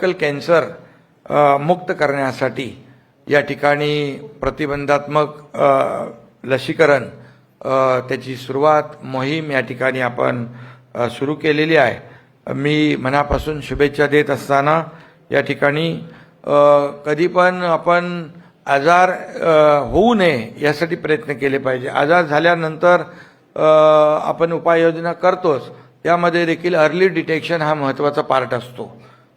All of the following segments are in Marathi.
सर्व्हायकल कॅन्सर मुक्त करण्यासाठी या ठिकाणी प्रतिबंधात्मक लसीकरण त्याची सुरुवात मोहीम या ठिकाणी आपण सुरू केलेली आहे। मी मनापासून शुभेच्छा देत असताना या ठिकाणी कधी पण आपण आजार होऊ नये यासाठी प्रयत्न केले पाहिजे। आजार झाल्यानंतर आपण उपाययोजना करतोच, त्यामध्ये देखील अर्ली डिटेक्शन हा महत्त्वाचा पार्ट असतो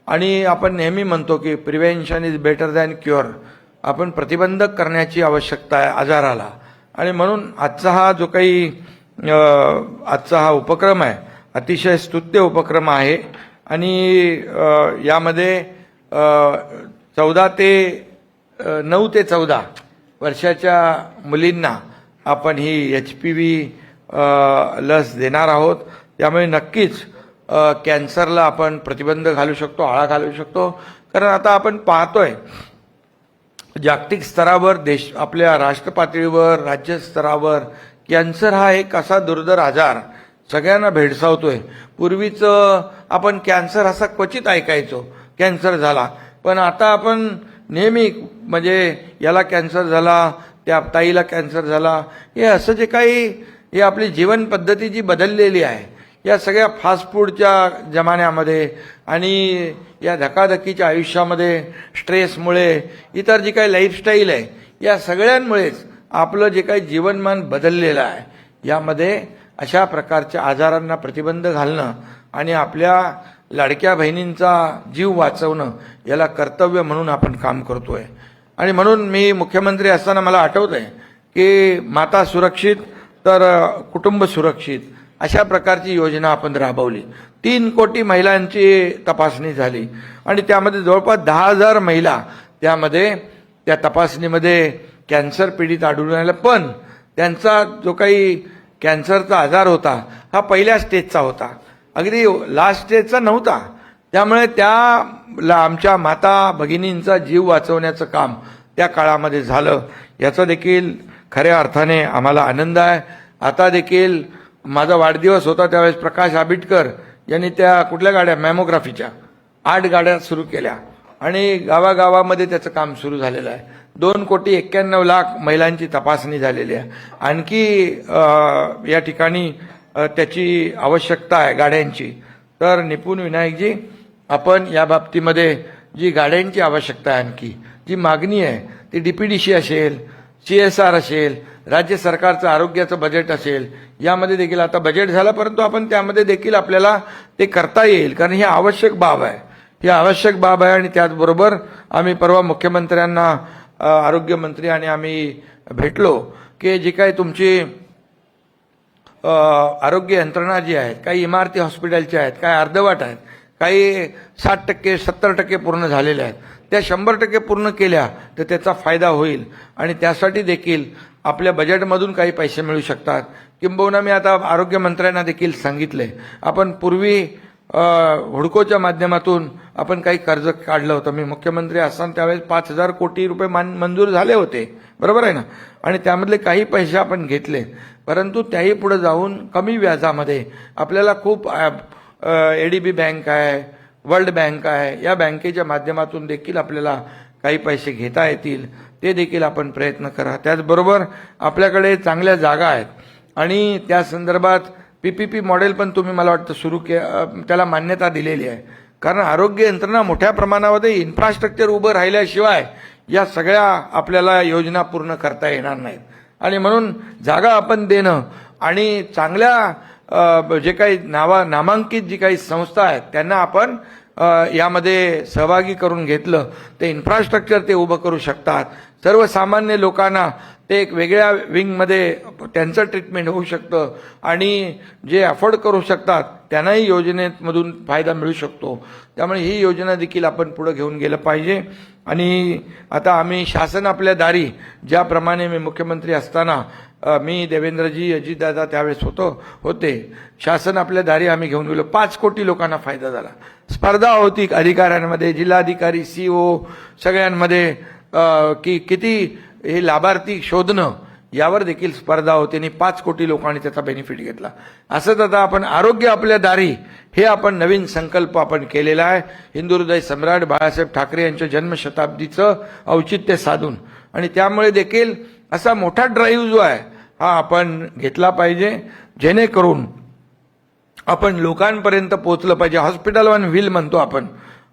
आणि आपण नेहमी म्हणतो की prevention is better than cure. आपण प्रतिबंधक करण्याची आवश्यकता आहे आजाराला, आणि म्हणून आजचा हा उपक्रम आहे अतिशय स्तुत्य उपक्रम आहे आणि यामध्ये 9 ते 14 वर्षाच्या मुलींना आपण ही HPV लस देणार आहोत। त्यामुळे नक्कीच कॅन्सरला आपण प्रतिबंध घालू शकतो, आळा घालू शकतो। कारण आता आपण पाहतोय जागतिक स्तरावर आपल्या राष्ट्र पातळीवर राज्य स्तरावर कॅन्सर हा एक असा दुर्धर आजार सगळ्यांना भेडसावतोय। पूर्वीच आपण कॅन्सर असा क्वचित ऐकायचो, कॅन्सर झाला, पण आता आपण नेहमी म्हणजे याला कॅन्सर झाला, त्या ताईला कॅन्सर झाला, हे असं जे काही हे आपली जीवन पद्धती जी बदललेली आहे या सगळ्या फास्ट फूडच्या जमान्यामध्ये आणि या धकाधकीच्या आयुष्यामध्ये स्ट्रेसमुळे इतर जी काही लाईफस्टाईल आहे या सगळ्यांमुळेच आपलं जे काही जीवनमान बदललेलं आहे, यामध्ये अशा प्रकारच्या आजारांना प्रतिबंध घालणं आणि आपल्या लाडक्या बहिणींचा जीव वाचवणं याला कर्तव्य म्हणून आपण काम करतोय। आणि म्हणून मी मुख्यमंत्री असताना मला आठवतंय की माता सुरक्षित तर कुटुंब सुरक्षित अशा प्रकारची योजना आपण राबवली। 3 कोटी महिलांची तपासणी झाली आणि त्यामध्ये जवळपास 10,000 महिला त्या तपासणीमध्ये कॅन्सर पीडित आढळून आल्या, पण त्यांचा जो काही कॅन्सरचा आजार होता हा पहिल्या स्टेजचा होता, अगदी लास्ट स्टेजचा नव्हता। त्यामुळे आमच्या माता भगिनींचा जीव वाचवण्याचं काम त्या काळामध्ये झालं, याचा देखील खऱ्या अर्थाने आम्हाला आनंद आहे। आता देखील माझा वाढदिवस होता त्यावेळेस प्रकाश आंबेडकर यांनी त्या कुठल्या गाड्या मॅमोग्राफीच्या 8 गाड्या सुरू केल्या आणि गावागावामध्ये त्याचं काम सुरू झालेलं आहे। 2,91,00,000 महिलांची तपासणी झालेली आहे। आणखी या ठिकाणी त्याची आवश्यकता आहे गाड्यांची। तर निपुण विनायकजी, आपण या बाबतीमध्ये जी गाड्यांची आवश्यकता आहे, आणखी जी मागणी आहे ती DPDC असेल, CSR असेल, राज्य सरकारचं आरोग्याचं बजेट असेल, यामध्ये देखील आता बजेट झालं, परंतु आपण त्यामध्ये देखील आपल्याला ते करता येईल, कारण ही आवश्यक बाब आहे, ही आवश्यक बाब आहे। आणि त्याचबरोबर आम्ही परवा मुख्यमंत्र्यांना, आरोग्यमंत्री आणि आम्ही भेटलो की जी काही तुमची आरोग्य यंत्रणा जी आहेत, काही इमारती हॉस्पिटलच्या आहेत, काही अर्धवट आहेत, काही 60% 70% पूर्ण झालेल्या आहेत, त्या 100% पूर्ण केल्या तर त्याचा फायदा होईल आणि त्यासाठी देखील आपल्या बजेटमधून काही पैसे मिळू शकतात। किंबहुना मी आता आरोग्यमंत्र्यांना देखील सांगितले, आपण पूर्वी हुडकोच्या माध्यमातून आपण काही कर्ज काढलं होतं, मी मुख्यमंत्री असताना त्यावेळेस 5,000 कोटी रुपये मंजूर झाले होते, बरोबर आहे ना, आणि त्यामधले काही पैसे आपण घेतले, परंतु त्याही पुढे जाऊन कमी व्याजामध्ये आपल्याला खूप ADB बँक आहे, वर्ल्ड बँक आहे, या बँकेच्या माध्यमातून देखील आपल्याला काही पैसे घेता येतील, ते देखील आपण प्रयत्न करा। त्याचबरोबर आपल्याकडे चांगल्या जागा आहेत आणि त्या संदर्भात PPP मॉडेल पण तुम्ही मला वाटतं त्याला मान्यता दिलेली आहे, कारण आरोग्य यंत्रणा मोठ्या प्रमाणामध्ये इन्फ्रास्ट्रक्चर उभं राहिल्याशिवाय या सगळ्या आपल्याला योजना पूर्ण करता येणार नाहीत। आणि म्हणून जागा आपण देणं आणि चांगल्या जे काही नामांकित जी काही संस्था आहेत त्यांना आपण यामध्ये सहभागी करून घेतलं ते इन्फ्रास्ट्रक्चर ते उभं करू शकतात। सर्वसामान्य लोकांना ते एक वेगळ्या विंगमध्ये त्यांचं ट्रीटमेंट होऊ शकतं आणि जे अफोर्ड करू शकतात त्यांनाही योजनेमधून फायदा मिळू शकतो। त्यामुळे ही योजना देखील आपण पुढे घेऊन गेलं पाहिजे। आणि आता आम्ही शासन आपल्या दारी, ज्याप्रमाणे मी मुख्यमंत्री असताना मी देवेंद्रजी अजितदादा त्यावेळेस होते, शासन आपल्या दारी आम्ही घेऊन गेलो, 5 कोटी लोकांना फायदा झाला। स्पर्धा होती अधिकाऱ्यांमध्ये, जिल्हाधिकारी, CO सगळ्यांमध्ये की किती हे लाभार्थी शोधणं यावर देखील स्पर्धा होती आणि 5 कोटी लोकांनी त्याचा बेनिफिट घेतला. असंच आता आपण आरोग्य आपल्या दारी हे आपण नवीन संकल्प आपण केलेला आहे. हिंदू हृदय सम्राट बाळासाहेब ठाकरे यांच्या जन्मशताब्दीचं औचित्य साधून, आणि त्यामुळे देखील असा मोठा ड्राईव्ह जो आहे हा आपण घेतला पाहिजे, जेणेकरून आपण लोकांपर्यंत पोहोचलं पाहिजे. हॉस्पिटल ऑन व्हील म्हणतो आपण,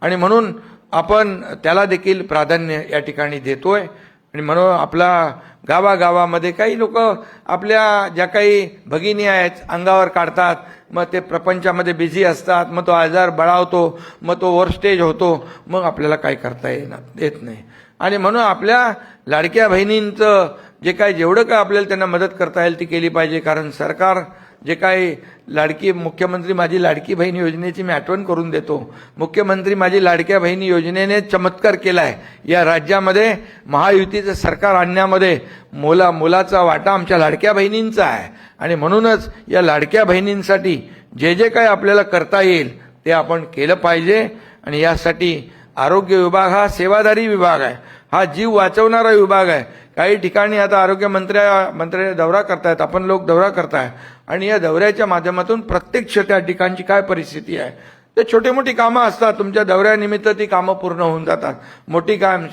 आणि म्हणून आपण त्याला देखील प्राधान्य या ठिकाणी देतोय. आणि म्हणून आपला गावागावामध्ये काही लोक आपल्या ज्या काही भगिनी आहेत अंगावर काढतात, मग ते प्रपंचामध्ये बिझी असतात, मग तो आजार बळावतो, मग तो ओव्हर स्टेज होतो, मग आपल्याला काय करता येत नाही. आणि म्हणून आपल्या लाडक्या बहिणींचं जे काय जेवढं काय आपल्याला त्यांना मदत करता येईल ती केली पाहिजे. कारण सरकार जे काही मुख्यमंत्री माझी लाडकी बहीण योजनेची मी आठवण करून देतो. मुख्यमंत्री माझी लाडक्या बहिणी योजनेने चमत्कार केलाय. या राज्यामध्ये महायुतीचं सरकार आणण्यामध्ये मुलाचा वाटा आमच्या लाडक्या बहिणींचा आहे. आणि म्हणूनच या लाडक्या बहिणींसाठी जे जे काही आपल्याला करता येईल ते आपण केलं पाहिजे. आणि यासाठी आरोग्य विभाग हा सेवादारी विभाग आहे, हा जीव वाचवणारा विभाग आहे. काही ठिकाणी आता आरोग्य मंत्र्या दौरा करतायत, आपण लोक दौरा करताय, आणि या दौऱ्याच्या माध्यमातून प्रत्यक्ष त्या ठिकाणची काय परिस्थिती आहे. ते छोटी मोठी कामं असतात, तुमच्या दौऱ्यानिमित्त ती कामं पूर्ण होऊन जातात. मोठी काम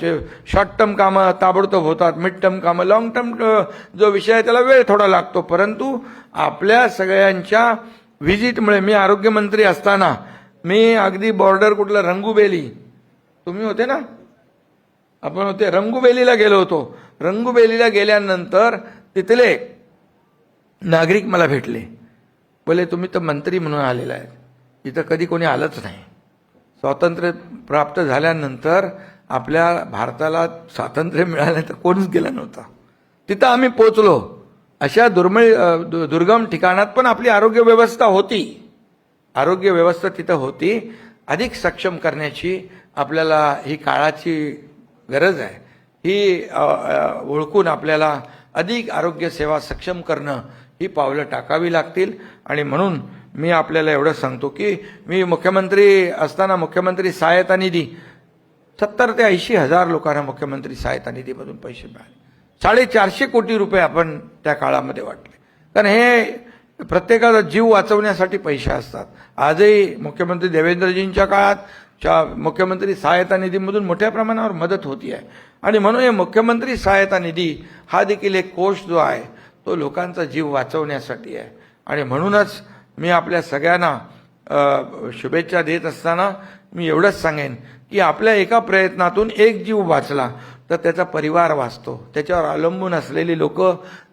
शॉर्ट टर्म कामं ताबडतोब होतात, मिड टर्म कामं, लॉंग टर्म जो विषय आहे त्याला वेळ थोडा लागतो. परंतु आपल्या सगळ्यांच्या व्हिजिटमुळे, मी आरोग्यमंत्री असताना मी अगदी बॉर्डर कुठलं रंगुबेली, तुम्ही होते ना, आपण होते, रंगुबेलीला गेलो होतो. रंगुबेलीला गेल्यानंतर तिथले नागरिक मला भेटले, बोले तुम्ही तर मंत्री म्हणून आलेला आहे, इथं कधी कोणी आलंच नाही. स्वातंत्र्य प्राप्त झाल्यानंतर आपल्या भारताला स्वातंत्र्य मिळाल्यानंतर कोणीच गेला नव्हता. तिथं आम्ही पोचलो. अशा दुर्गम ठिकाणात पण आपली आरोग्य व्यवस्था होती, आरोग्य व्यवस्था तिथं होती. अधिक सक्षम करण्याची आपल्याला ही काळाची गरज आहे. ही ओळखून आपल्याला अधिक आरोग्य सेवा सक्षम करणं ही पावलं टाकावी लागतील. आणि म्हणून मी आपल्याला एवढं सांगतो की मी मुख्यमंत्री असताना मुख्यमंत्री सहायता निधी 70 ते 80 हजार लोकांना मुख्यमंत्री सहायता निधीमधून पैसे मिळाले. 450 कोटी रुपये आपण त्या काळामध्ये वाटले. कारण हे प्रत्येकाचा जीव वाचवण्यासाठी पैसे असतात. आजही मुख्यमंत्री देवेंद्रजींच्या काळात मुख्यमंत्री सहायता निधीमधून मोठ्या प्रमाणावर मदत होती आहे. आणि म्हणून हे मुख्यमंत्री सहायता निधी हा देखील एक कोष जो आहे तो लोकांचा जीव वाचवण्यासाठी आहे. आणि म्हणूनच मी आपल्या सगळ्यांना शुभेच्छा देत असताना मी एवढंच सांगेन की आपल्या एका प्रयत्नातून एक जीव वाचला तर त्याचा परिवार वाचतो. त्याच्यावर अवलंबून असलेली लोक,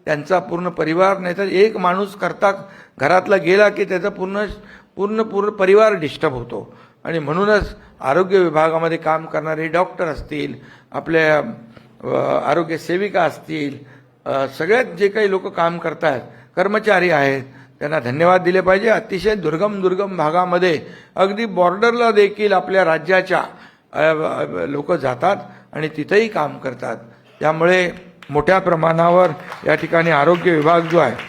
त्यांचा पूर्ण परिवार, नाही तर एक माणूस करता घरातला गेला की त्याचा पूर्ण परिवार डिस्टर्ब होतो. आणि म्हणूनच आरोग्य विभागामध्ये काम करणारे डॉक्टर असतील, आपल्या आरोग्य सेविका असतील, सगळ्यात जे काही लोक काम करतात, कर्मचारी आहेत, त्यांना धन्यवाद दिले पाहिजे. अतिशय दुर्गम भागामध्ये अगदी बॉर्डरला देखील आपल्या राज्याच्या लोक जातात आणि तिथेही काम करतात. त्यामुळे मोठ्या प्रमाणावर या ठिकाणी आरोग्य विभाग जो आहे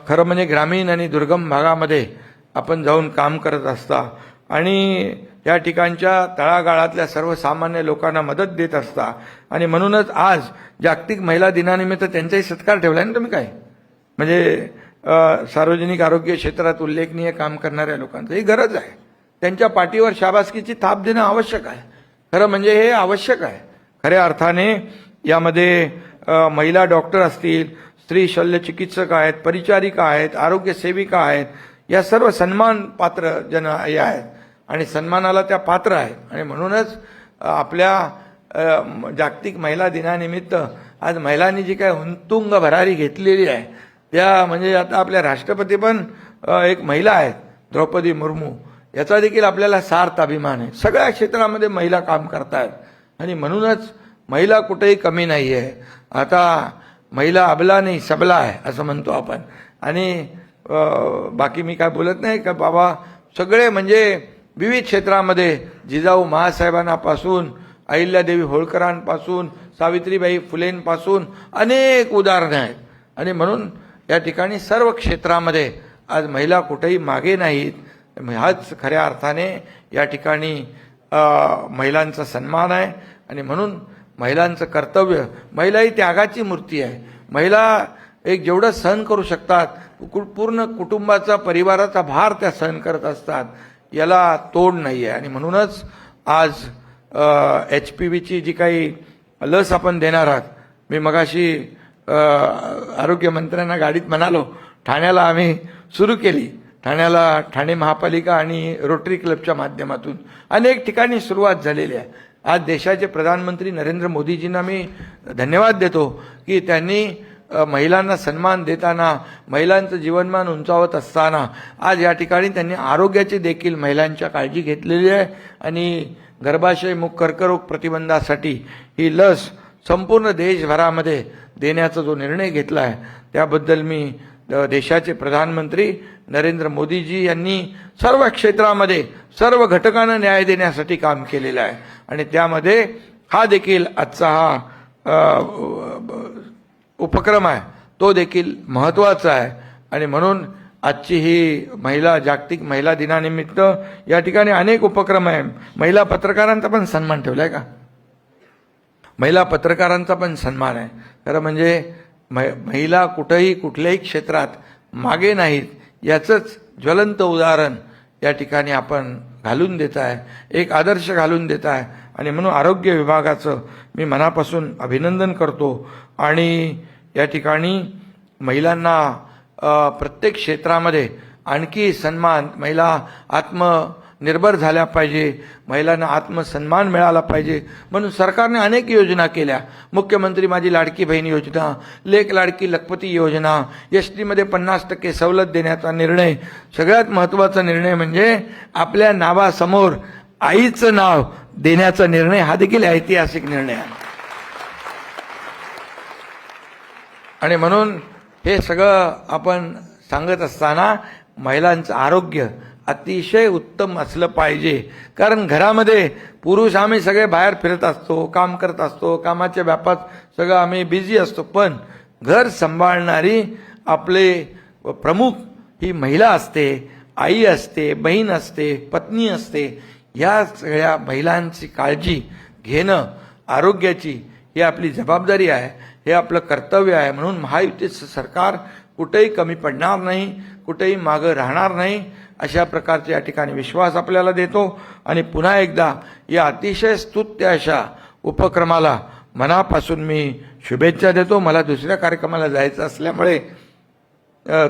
खरं म्हणजे ग्रामीण आणि दुर्गम भागामध्ये आपण जाऊन काम करत असता आणि या ठिकाणच्या तळागाळातल्या सर्वसामान्य लोकांना मदत देत असता. आणि म्हणूनच आज जागतिक महिला दिनानिमित्त त्यांचाही सत्कार ठेवला ना तुम्ही. काय म्हणजे सार्वजनिक आरोग्य क्षेत्रात उल्लेखनीय काम करणाऱ्या लोकांचं ही गरज आहे. त्यांच्या पाठीवर शाबासकीची थाप देणं आवश्यक आहे. खरं म्हणजे हे आवश्यक आहे. खऱ्या अर्थाने यामध्ये महिला डॉक्टर असतील, स्त्री शल्यचिकित्सक आहेत, परिचारिका आहेत, आरोग्य सेविका आहेत, या सर्व सन्मान पात्र जन हे आहेत आणि सन्मानाला त्या पात्र आहेत. आणि म्हणूनच आपल्या जागतिक महिला दिनानिमित्त आज महिलांनी जी काय हुंतुंग भरारी घेतलेली आहे, त्या म्हणजे आता आपल्या राष्ट्रपती पण एक महिला आहेत, द्रौपदी मुर्मू. याचा देखील आपल्याला सार्थ अभिमान आहे. सगळ्या क्षेत्रामध्ये महिला काम करतात आणि म्हणूनच महिला कुठेही कमी नाही आहे. आता महिला अबला नाही सबला आहे असं म्हणतो आपण. आणि बाकी मी काय बोलत नाही का बाबा, सगळे म्हणजे विविध क्षेत्रामध्ये जिजाऊ महासाहेबांपासून, अहिल्यादेवी होळकरांपासून, सावित्रीबाई फुलेंपासून अनेक उदाहरणे आहेत. आणि म्हणून या ठिकाणी सर्व क्षेत्रामध्ये आज महिला कुठेही मागे नाहीत. हाच खऱ्या अर्थाने या ठिकाणी महिलांचा सन्मान आहे. आणि म्हणून महिलांचं कर्तव्य, महिला ही त्यागाची मूर्ती आहे. महिला एक जेवढं सहन करू शकतात, पूर्ण कुटुंबाचा परिवाराचा भार त्या सहन करत असतात, याला तोड नाही आहे. आणि म्हणूनच आज HPVची जी काही लस आपण देणार आहात, मी मगाशी आरोग्यमंत्र्यांना गाडीत म्हणालो, ठाण्याला आम्ही सुरू केली. ठाण्याला ठाणे महापालिका आणि रोटरी क्लबच्या माध्यमातून अनेक ठिकाणी सुरुवात झालेली आहे. आज देशाचे प्रधानमंत्री नरेंद्र मोदीजींना मी धन्यवाद देतो की त्यांनी महिलांना सन्मान देताना, महिलांचं जीवनमान उंचावत असताना आज या ठिकाणी त्यांनी आरोग्याची देखील महिलांच्या काळजी घेतलेली आहे. आणि गर्भाशयमुख कर्करोग प्रतिबंधासाठी ही लस संपूर्ण देशभरामध्ये देण्याचा जो निर्णय घेतला आहे, त्याबद्दल मी देशाचे प्रधानमंत्री नरेंद्र मोदीजी यांनी सर्व क्षेत्रामध्ये सर्व घटकांना न्याय देण्यासाठी काम केलेलं आहे. आणि त्यामध्ये हा देखील आजचा हा उपक्रम आहे, तो देखील महत्त्वाचा आहे. आणि म्हणून आजची ही जागतिक महिला दिनानिमित्त या ठिकाणी अनेक उपक्रम आहे. महिला पत्रकारांचा पण सन्मान ठेवलाय का? महिला पत्रकारांचा पण सन्मान आहे. खरं म्हणजे महिला कुठेही कुठल्याही क्षेत्रात मागे नाहीत, याचंच ज्वलंत उदाहरण या ठिकाणी आपण घालून देत आहे, एक आदर्श घालून देत आहे. आणि म्हणून आरोग्य विभागाचं मी मनापासून अभिनंदन करतो. आणि या ठिकाणी महिलांना प्रत्येक क्षेत्रामध्ये आणखी सन्मान, महिला आत्मनिर्भर झाल्या पाहिजे, महिलांना आत्मसन्मान मिळाला पाहिजे म्हणून सरकारने अनेक योजना केल्या. मुख्यमंत्री माझी लाडकी बहीण योजना, लेक लाडकी लखपती योजना, एसटीमध्ये 50% सवलत देण्याचा निर्णय, सगळ्यात महत्त्वाचा निर्णय म्हणजे आपल्या नावासमोर आईचं नाव देण्याचा निर्णय, हा देखील ऐतिहासिक निर्णय आहे. आणि म्हणून हे सगळं आपण सांगत असताना महिलांचं आरोग्य अतिशय उत्तम असलं पाहिजे. कारण घरामध्ये पुरुष आम्ही सगळे बाहेर फिरत असतो, काम करत असतो, कामाच्या व्यापात सगळं आम्ही बिझी असतो, पण घर सांभाळणारी आपले प्रमुख ही महिला असते, आई असते, बहीण असते, पत्नी असते. या सगळ्या महिलांची काळजी घेणं, आरोग्याची, ही आपली जबाबदारी आहे, हे आपलं कर्तव्य आहे. म्हणून महायुतीचं सरकार कुठेही कमी पडणार नाही, कुठेही मागं राहणार नाही, अशा प्रकारचे या ठिकाणी विश्वास आपल्याला देतो. आणि पुन्हा एकदा या अतिशय स्तुत्य अशा उपक्रमाला मनापासून मी शुभेच्छा देतो. मला दुसऱ्या कार्यक्रमाला जायचं असल्यामुळे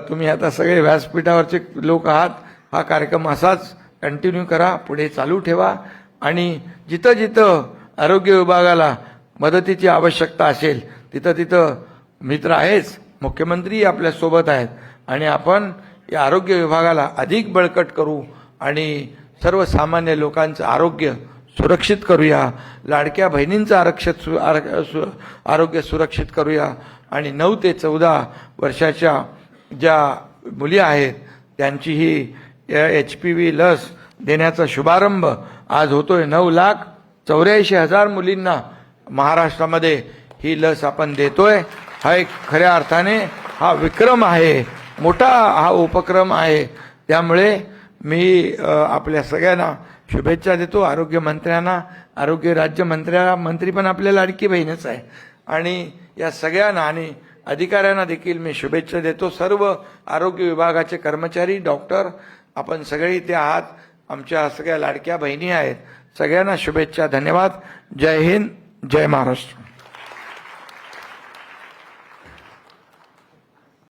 तुम्ही आता सगळे व्यासपीठावरचे लोक आहात, हा कार्यक्रम असाच कंटिन्यू करा, पुढे चालू ठेवा. आणि जिथं जिथं आरोग्य विभागाला मदतीची आवश्यकता असेल तिथं तिथं मित्र आहेच, मुख्यमंत्री आपल्यासोबत आहेत. आणि आपण या आरोग्य विभागाला अधिक बळकट करू आणि सर्वसामान्य लोकांचं आरोग्य सुरक्षित करूया, लाडक्या बहिणींचं आरोग्य सुरक्षित करूया. आणि 9 ते 14 वर्षाच्या ज्या मुली आहेत त्यांचीही HPV लस देण्याचा शुभारंभ आज होतोय. 9,84,000 मुलींना महाराष्ट्रामध्ये ही लस आपण देतोय. हा एक खऱ्या अर्थाने हा विक्रम आहे, मोठा हा उपक्रम आहे. त्यामुळे मी आपल्या सगळ्यांना शुभेच्छा देतो. आरोग्य मंत्र्यांना, आरोग्य राज्यमंत्री पण आपल्या लाडकी बहीणच आहे. आणि या सगळ्यांना आणि अधिकाऱ्यांना देखील मी शुभेच्छा देतो. सर्व आरोग्य विभागाचे कर्मचारी, डॉक्टर, आपण सगळे इथे आहात, आमच्या सगळ्या लाडक्या बहिणी आहेत. सगळ्यांना शुभेच्छा, धन्यवाद. जय हिंद, जय महाराष्ट्र.